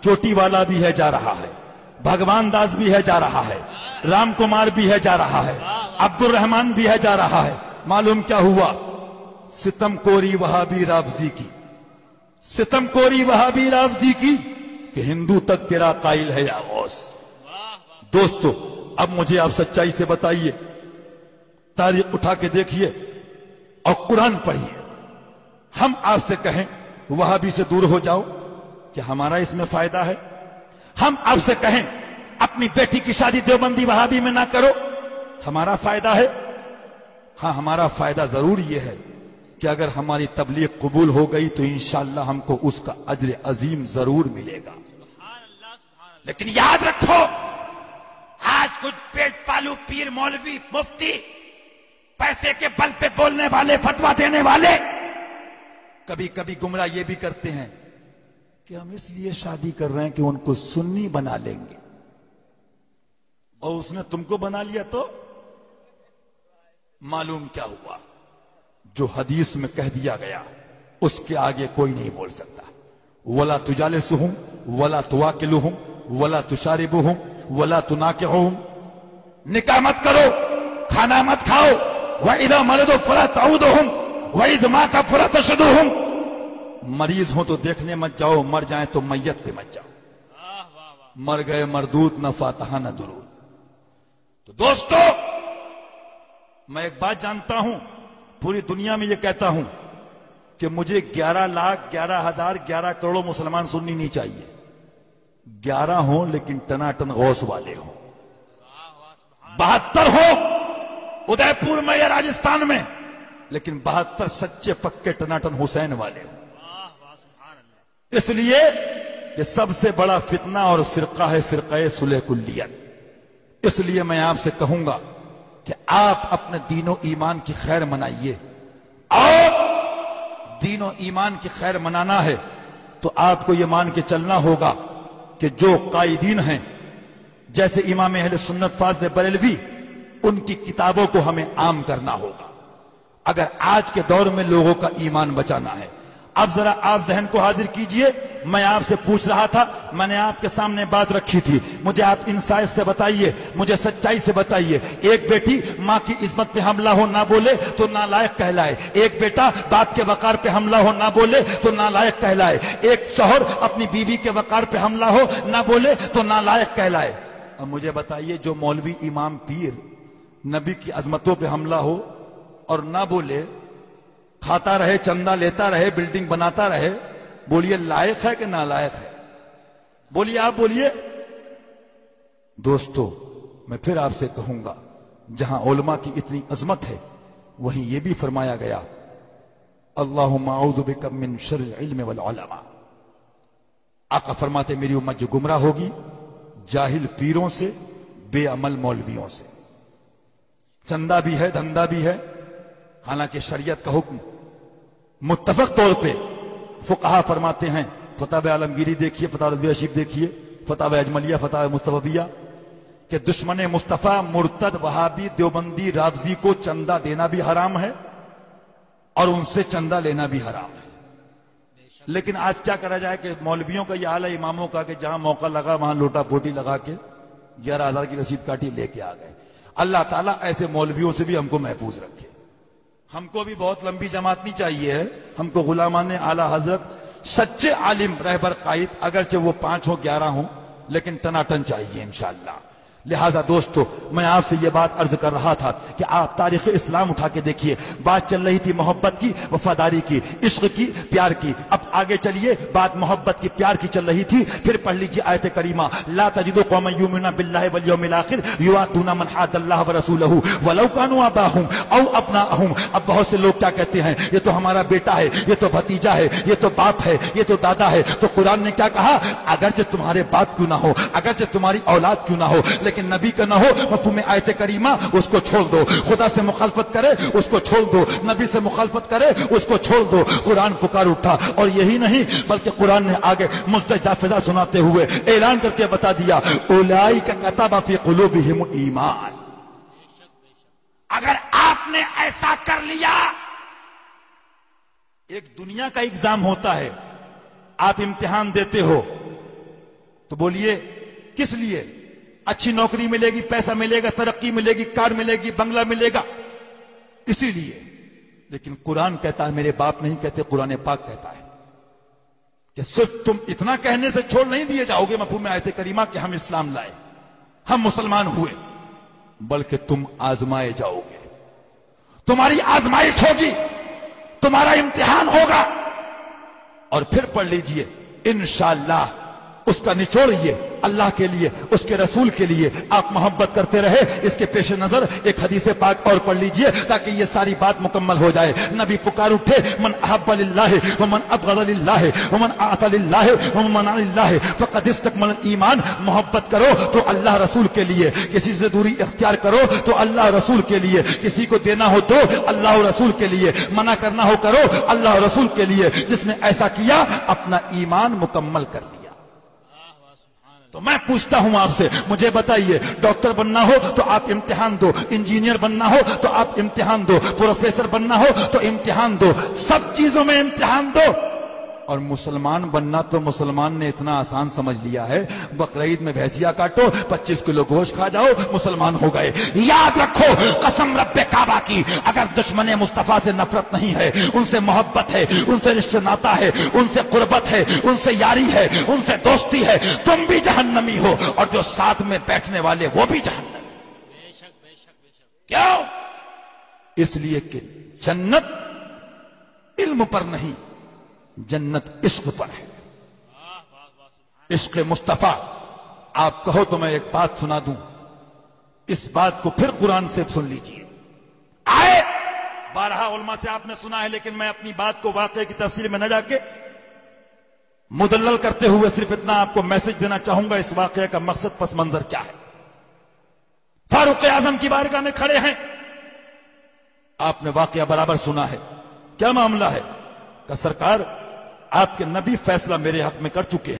چوٹی والا بھی ہے جا رہا ہے، بھگوان داس بھی ہے جا رہا ہے، رام کمار بھی ہے جا رہا ہے، عبد الرحمان بھی ہے جا رہا ہے۔ معلوم کیا ہوا؟ ستم کوری وہابی رافضی کی، ستم کوری وہابی رافضی کی کہ ہندو تک تیرا قائل ہے یا غوث۔ دوستو اب مجھے آپ سچائی سے بتائیے، تاریخ اٹھا کے دیکھیے اور قرآن پڑھیے۔ ہم آپ سے کہیں وہابی سے دور ہو جاؤ، کہ ہمارا اس میں فائدہ ہے؟ ہم آپ سے کہیں اپنی بیٹی کی شادی دیوبندی وہابی میں نہ کرو، ہمارا فائدہ ہے؟ ہاں ہمارا فائدہ ضرور یہ ہے کہ اگر ہماری تبلیغ قبول ہو گئی تو انشاءاللہ ہم کو اس کا اجر عظیم ضرور ملے گا۔ لیکن یاد رکھو، آج کچھ پیٹ پالو پیر مولوی مفتی پیسے کے بل پہ بولنے والے فتویٰ دینے والے کبھی کبھی گمراہ یہ بھی کرتے ہیں کہ ہم اس لیے شادی کر رہے ہیں کہ ان کو سنی بنا لیں گے، اور اس نے تم کو بنا لیا تو معلوم کیا ہوا؟ جو حدیث میں کہہ دیا گیا اس کے آگے کوئی نہیں بول سکتا۔ وَلَا تُجَالِسُهُمْ وَلَا تُوَاكِلُهُمْ وَلَا تُشَارِبُهُمْ وَلَا تُنَاكِحُهُمْ، نکاح مت کرو، کھانا مت کھاؤ، وَإِذَا مَرِضُوا فَلَا تَعُودُهُمْ وَإِذَا مَاتُوا فَلَا تَشْهَدُوهُمْ، مریض ہوں تو دیکھنے مت جاؤ، مر جائیں تو میت پہ مت جاؤ، مر گئے مردود، نہ فاتحہ نہ درود۔ تو دوستو میں ایک بات جانتا ہوں، پوری دنیا میں یہ کہتا ہوں کہ مجھے 11,11,000 کروڑ مسلمان سننی نہیں چاہیے، 11 ہوں لیکن ٹناٹن غوث والے ہوں، 72 ہوں ادے پور میں یا راجستھان میں، لیکن 72 سچے پکے ٹناٹن حسین والے ہوں۔ اس لیے کہ سب سے بڑا فتنہ اور فرقہ ہے فرقہ صلح کلیت۔ اس لیے میں آپ سے کہوں گا کہ آپ اپنے دین و ایمان کی خیر منائیے، اور دین و ایمان کی خیر منانا ہے تو آپ کو یہ مان کے چلنا ہوگا کہ جو قائدین ہیں جیسے امام اہل سنت فاضل بریلوی، ان کی کتابوں کو ہمیں عام کرنا ہوگا اگر آج کے دور میں لوگوں کا ایمان بچانا ہے۔ اب ذرا آپ ذہن کو حاضر کیجئے، میں آپ سے پوچھ رہا تھا، میں نے آپ کے سامنے بات رکھی تھی، مجھے آپ انصاف سے بتائیے، مجھے سچائی سے بتائیے، ایک بیٹی ماں کی عزت پہ حملہ ہو نہ بولے تو نالائق کہلائے، ایک بیٹا باپ کے وقار پہ حملہ ہو نہ بولے تو نالائق کہلائے، ایک شوہر اپنی بیوی کے وقار پہ حملہ ہو نہ بولے تو نالائق کہلائے۔ اب مجھے بتائیے، جو مولوی امام پیر نبی کی عظمتوں پہ حملہ ہو اور نہ بولے، کھاتا رہے، چندہ لیتا رہے، بلڈنگ بناتا رہے، بولیے لائق ہے کہ نالائق ہے؟ بولیے، آپ بولیے۔ دوستو میں پھر آپ سے کہوں گا، جہاں علماء کی اتنی عظمت ہے وہیں یہ بھی فرمایا گیا، اللہم اعوذ بک من شر العلم والعلماء۔ آقا فرماتے میری امت جو گمراہ ہوگی جاہل پیروں سے، بے عمل مولویوں سے۔ چندہ بھی ہے، دھندا بھی ہے، حالانکہ شریعت کا حکم متفق طور پہ فقہا فرماتے ہیں، فتاوی عالمگیری دیکھیے، فتاوی رضویہ شریف دیکھیے، فتاوی اجملیہ، فتاوی مصطفیہ، کہ دشمن مصطفیٰ مرتد وہابی دیوبندی رافضی کو چندہ دینا بھی حرام ہے اور ان سے چندہ لینا بھی حرام ہے۔ لیکن آج کیا کرا جائے کہ مولویوں کا یہ حال ہے، اماموں کا، کہ جہاں موقع لگا وہاں لوٹا پوٹی لگا کے 11,000 کی رسید کاٹی لے کے آ گئے۔ اللہ تعالیٰ ایسے مولویوں سے بھی ہم کو محفوظ رکھے۔ ہم کو بھی بہت لمبی جماعت نہیں چاہیے، ہم کو غلامان اعلیٰ حضرت سچے عالم رہبر قائد، اگرچہ وہ 5 ہو 11 ہوں لیکن ٹناٹن چاہیے انشاءاللہ۔ لہذا دوستو میں آپ سے یہ بات عرض کر رہا تھا کہ آپ تاریخ اسلام اٹھا کے دیکھیے، بات چل رہی تھی محبت کی، وفاداری کی، عشق کی، پیار کی، اب آگے چلیے، بات محبت کی، پیار کی چل رہی تھی، پھر پڑھ لیجیے آیت کریمہ، لا تجد قوما یؤمنون باللہ والیوم الآخر یوادون من حاد اللہ ورسولہ ولو کانوا آباءہم او ابناءہم۔ اب بہت سے لوگ کیا کہتے ہیں، یہ تو ہمارا بیٹا ہے، یہ تو بھتیجا ہے، یہ تو باپ ہے، یہ تو دادا ہے، تو قرآن نے کیا کہا، اگرچہ تمہارے باپ کیوں نہ ہو، اگرچہ تمہاری اولاد کیوں نہ ہو، لیکن نبی کا نہ ہو، مفہوم آیت کریمہ اس کو چھوڑ دو، خدا سے مخالفت کرے اس کو چھوڑ دو، نبی سے مخالفت کرے اس کو چھوڑ دو۔ قرآن پکار اٹھا، اور یہی نہیں بلکہ قرآن نے آگے مستجافہ سناتے ہوئے اعلان کر کے بتا دیا، اولئک کتب فی قلوبہم ایمان۔ اگر آپ نے ایسا کر لیا، ایک دنیا کا ایگزام ہوتا ہے، آپ امتحان دیتے ہو، تو بولیے کس لیے؟ اچھی نوکری ملے گی، پیسہ ملے گا، ترقی ملے گی، کار ملے گی، بنگلہ ملے گا، اسی لیے۔ لیکن قرآن کہتا ہے، میرے باپ نہیں کہتے، قرآن پاک کہتا ہے کہ صرف تم اتنا کہنے سے چھوڑ نہیں دیے جاؤ گے مفہوم آیت کریمہ کہ ہم اسلام لائے، ہم مسلمان ہوئے، بلکہ تم آزمائے جاؤ گے، تمہاری آزمائش ہوگی، تمہارا امتحان ہوگا۔ اور پھر پڑھ لیجئے انشاءاللہ اس کا نچوڑ یہ اللہ کے لیے، اس کے رسول کے لیے آپ محبت کرتے رہے۔ اس کے پیش نظر ایک حدیث پاک اور پڑھ لیجئے تاکہ یہ ساری بات مکمل ہو جائے۔ نبی پکار اٹھے، من احب للہ ومن ابغض للہ ومن اعطى للہ ومن منع للہ فقد استکمل الایمان۔ محبت کرو تو اللہ رسول کے لیے، کسی سے دوری اختیار کرو تو اللہ رسول کے لیے، کسی کو دینا ہو تو اللہ رسول کے لیے، منع کرنا ہو کرو اللہ رسول کے لیے۔ جس نے ایسا کیا اپنا ایمان مکمل کر لیا۔ تو میں پوچھتا ہوں آپ سے، مجھے بتائیے، ڈاکٹر بننا ہو تو آپ امتحان دو، انجینئر بننا ہو تو آپ امتحان دو، پروفیسر بننا ہو تو امتحان دو، سب چیزوں میں امتحان دو۔ اور مسلمان بننا تو مسلمان نے اتنا آسان سمجھ لیا ہے، بقرعید میں بھینسیا کاٹو، 25 کلو گوشت کھا جاؤ، مسلمان ہو گئے۔ یاد رکھو، قسم رب کعبہ کی، اگر دشمن مصطفیٰ سے نفرت نہیں ہے، ان سے محبت ہے، ان سے رشتہ ناتا ہے، ان سے قربت ہے، ان سے یاری ہے، ان سے دوستی ہے، تم بھی جہنمی ہو اور جو ساتھ میں بیٹھنے والے وہ بھی جہنمی۔ بے شک بے شک بے شک۔ کیوں؟ اس لیے کہ جنت علم پر نہیں، جنت عشق پر ہے، عشق مصطفیٰ۔ آپ کہو تو میں ایک بات سنا دوں، اس بات کو پھر قرآن سے سن لیجئے۔ آئے بارہا علماء سے آپ نے سنا ہے، لیکن میں اپنی بات کو واقعے کی تفصیل میں نہ جا کے مدلل کرتے ہوئے صرف اتنا آپ کو میسج دینا چاہوں گا، اس واقعے کا مقصد پس منظر کیا ہے۔ فاروق اعظم کی بارگاہ میں کھڑے ہیں، آپ نے واقعہ برابر سنا ہے۔ کیا معاملہ ہے؟ کہ سرکار آپ کے نبی فیصلہ میرے حق میں کر چکے ہیں۔